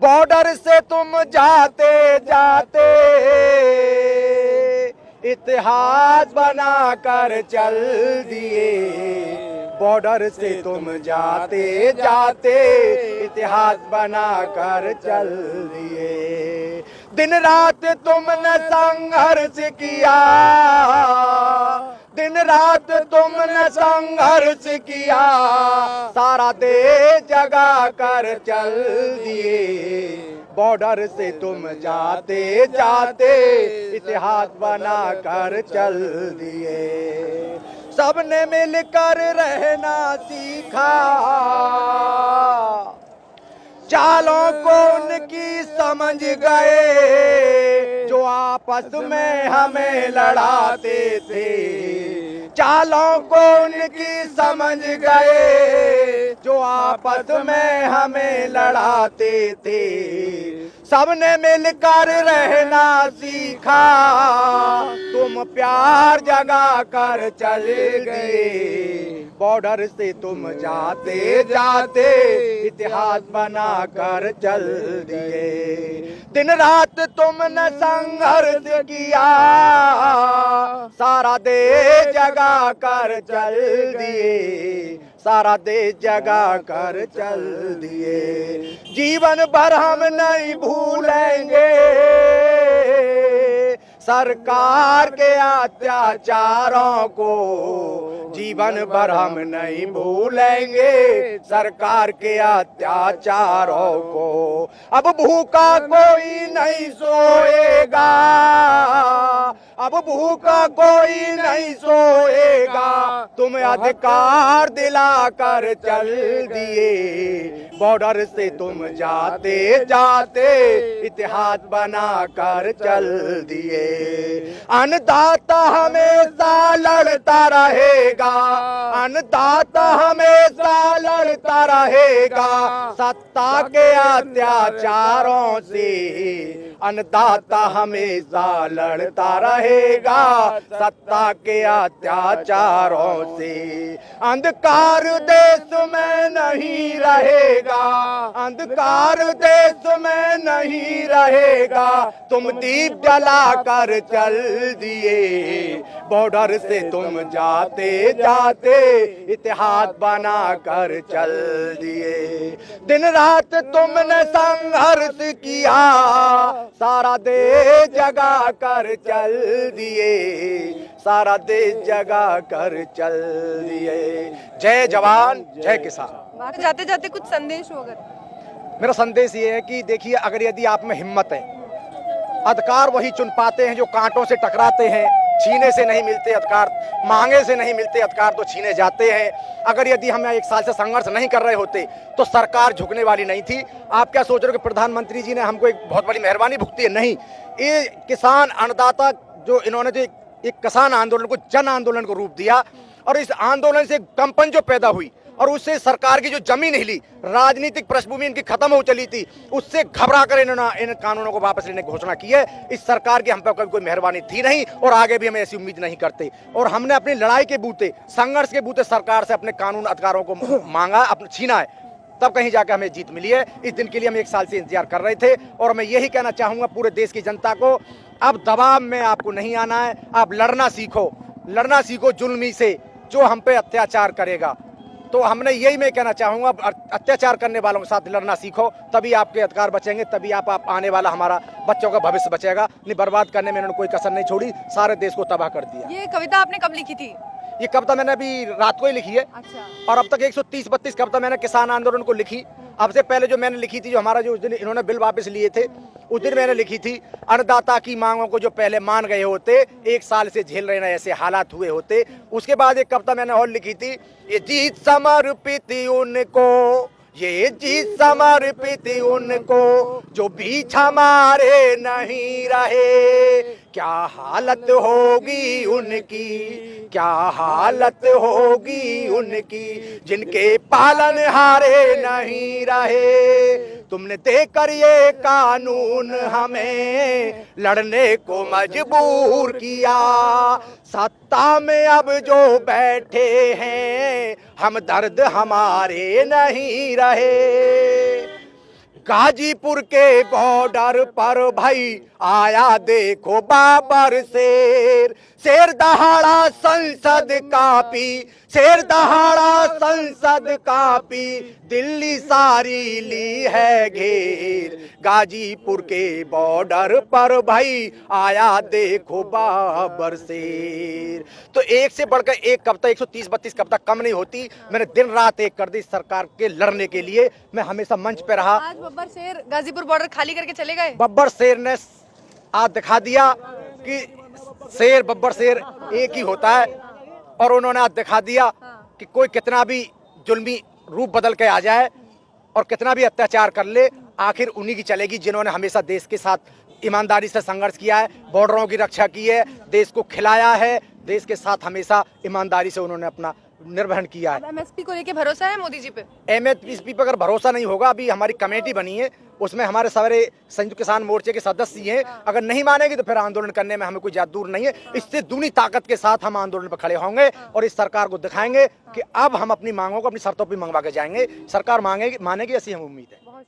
Border से तुम जाते जाते इतिहास बनाकर चल दिए। बॉर्डर से तुम जाते जाते इतिहास बनाकर चल दिए। दिन रात तुमने संघर्ष किया, दिन रात तुमने संघर्ष किया, सारा देश जगा कर चल दिए। बॉर्डर से तुम जाते जाते इतिहास बना कर चल दिए। सबने मिलकर रहना सीखा, चालों को उनकी समझ गए, जो आपस में हमें लड़ाते थे। चालों को उनकी समझ गए, जो आपस में हमें लड़ाते थे। सबने मिलकर रहना सीखा, तुम प्यार जगा कर चले गए। बॉर्डर से तुम जाते जाते इतिहास बना कर चल दिए। दिन रात तुमने संघर्ष किया, सारा देश जगा कर चल दिए। सारा देश जगा कर चल दिए। जीवन भर हम नहीं भूलेंगे सरकार के अत्याचारों को। जीवन भर हम नहीं भूलेंगे सरकार के अत्याचारों को। अब भूखा कोई नहीं सोएगा, अब भूखा कोई नहीं सोएगा, तुम अधिकार दिला कर चल दिए। बॉर्डर से तुम जाते जाते इतिहास बना कर चल दिए। अन्नदाता हमेशा लड़ता रहेगा, अन्नदाता हमेशा लड़ता रहेगा सत्ता के अत्याचारों से। अन्नदाता हमेशा लड़ता रहेगा सत्ता के अत्याचारों से। अंधकार देश में नहीं रहेगा, अंधकार देश में नहीं रहेगा, तुम दीप जला कर चल दिए। बॉर्डर से तुम जाते जाते इतिहास बना कर चल दिए। दिन रात तुमने संघर्ष किया, सारा देश जगा कर चल दिए। सारा देश जगा कर चल दिए। जय जवान जय किसान। जाते जाते कुछ संदेश हो अगर? मेरा संदेश ये है कि देखिए, अगर यदि आप में हिम्मत है, अधिकार वही चुन पाते हैं जो कांटों से टकराते हैं। छीने से नहीं मिलते अधिकार, मांगे से नहीं मिलते अधिकार तो छीने जाते हैं। अगर यदि हम 1 साल से संघर्ष नहीं कर रहे होते तो सरकार झुकने वाली नहीं थी। आप क्या सोच रहे हो कि प्रधानमंत्री जी ने हमको एक बहुत बड़ी मेहरबानी भुगती है? नहीं, ये किसान अन्नदाता जो इन्होंने जो एक किसान आंदोलन को जन आंदोलन को रूप दिया, और इस आंदोलन से कंपन जो पैदा हुई और उससे सरकार की जो जमीन हिली, राजनीतिक पृष्ठभूमि इनकी खत्म हो चली थी, उससे घबरा कर इन्होंने इन कानूनों को वापस लेने की घोषणा की है। इस सरकार की हम पर कभी कोई मेहरबानी थी नहीं और आगे भी हमें ऐसी उम्मीद नहीं करते। और हमने अपनी लड़ाई के बूते, संघर्ष के बूते सरकार से अपने कानून अधिकारों को मांगा, अपने छीना है, तब कहीं जाकर हमें जीत मिली है। इस दिन के लिए हम 1 साल से इंतजार कर रहे थे। और मैं यही कहना चाहूंगा पूरे देश की जनता को, अब दबाव में आपको नहीं आना है, आप लड़ना सीखो, लड़ना सीखो जुल्मी से जो हम पे अत्याचार करेगा। तो हमने यही मैं कहना चाहूँगा, अत्याचार करने वालों के साथ लड़ना सीखो, तभी आपके अधिकार बचेंगे, तभी आप आने वाला हमारा बच्चों का भविष्य बचेगा। नहीं, बर्बाद करने में इन्होंने कोई कसर नहीं छोड़ी, सारे देश को तबाह कर दिया। ये कविता आपने कब लिखी थी? ये कविता मैंने अभी रात को ही लिखी है। अच्छा। और अब तक 130-32 कविता मैंने किसान आंदोलन को लिखी। अब से पहले जो मैंने लिखी थी, जो हमारा जो उस दिन इन्होंने बिल वापस लिए थे, उस दिन मैंने लिखी थी, अन्नदाता की मांगों को जो पहले मान गए होते, 1 साल से झेल रहे ना ऐसे हालात हुए होते। उसके बाद एक कविता मैंने और लिखी थी, ये जीत समर्पित उनको, ये जीत समर्पित उनको जो बीच हमारे नहीं रहे। क्या हालत होगी उनकी, क्या हालत होगी उनकी, जिनके पालन हारे नहीं रहे। तुमने देकर ये कानून हमें लड़ने को मजबूर किया। सत्ता में अब जो बैठे हैं, हम दर्द हमारे नहीं रहे। गाजीपुर के बॉर्डर पर भाई आया देखो बाबर शेर, शेर दहाड़ा संसद कापी, शेर दहाड़ा संसद कापी, दिल्ली सारी ली है घेर। गाजीपुर के बॉर्डर पर भाई आया देखो बाबर शेर। तो एक से बढ़कर एक कविता 130-32 कविता कम नहीं होती। मैंने दिन रात एक कर दी सरकार के लड़ने के लिए। मैं हमेशा मंच पे रहा। आज बब्बर शेर गाजीपुर बॉर्डर खाली करके चले गए। बब्बर शेर ने आज दिखा दिया कि शेर बब्बर शेर एक ही होता है, और उन्होंने आज दिखा दिया कि कोई कितना भी जुल्मी रूप बदल के आ जाए और कितना भी अत्याचार कर ले, आखिर उन्हीं की चलेगी जिन्होंने हमेशा देश के साथ ईमानदारी से संघर्ष किया है, बॉर्डरों की रक्षा की है, देश को खिलाया है, देश के साथ हमेशा ईमानदारी से उन्होंने अपना निर्वहन किया है। एमएसपी को लेके भरोसा है मोदी जी पे? एमएसपी पर अगर भरोसा नहीं होगा, अभी हमारी कमेटी बनी है, उसमें हमारे सारे संयुक्त किसान मोर्चे के सदस्य हैं, अगर नहीं मानेंगे तो फिर आंदोलन करने में हमें कोई ज्यादा दूर नहीं है। इससे दूनी ताकत के साथ हम आंदोलन पर खड़े होंगे और इस सरकार को दिखाएंगे कि अब हम अपनी मांगों को अपनी शर्तों पर मंगवा के जाएंगे। सरकार मानेगी, ऐसी हम उम्मीद है।